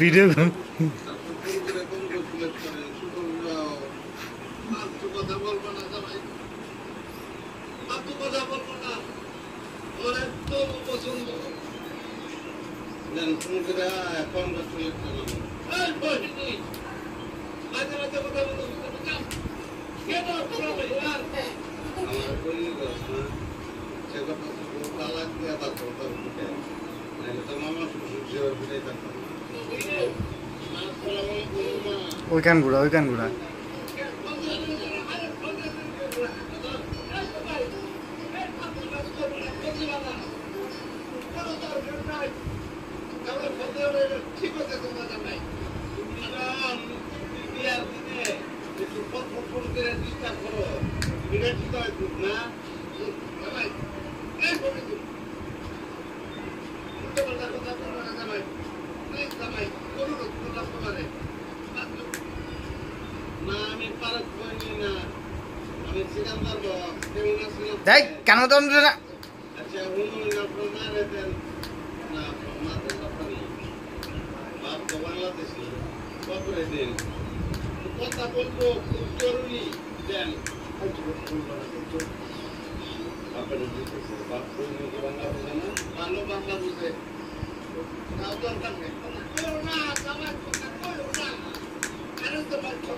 Video কথা বলবো না জামাই, কথা বলবো না, ওর এত পছন্দ মাঝে মাঝে কথা বলতে কেন সে কথা তালাক দিয়ে আবার কথা বলতে মামা ফিরে থাকতাম ওই কান গুড়া ঠিক আছে তোমার জামাই বিয়ার দিনে একটু ফোন করে ডিস্টার্ব করো, এটা ঠিক হয় না জামাই? কথা বলবো না জামাই, প্লিজ জামাই, করুন তোমারে না, আমি পারত হইনি না, আমি সিকান্দার বস কেমন আসলাম দেখ কেন তো না আচ্ছা হুন আপনার না রেতেন না মাতে সফানি বাপ তো বাংলাদেশি কপরে দেন কথা বলবো খুব জরুরি দেন আপনারা বুঝতেছে বাপ কইনি কি বাংলা বুঝে না, ভালো বাংলা বুঝে তাও দরকার নেই, করো না জামাই কথা করো না, আরে তো বাচ্চা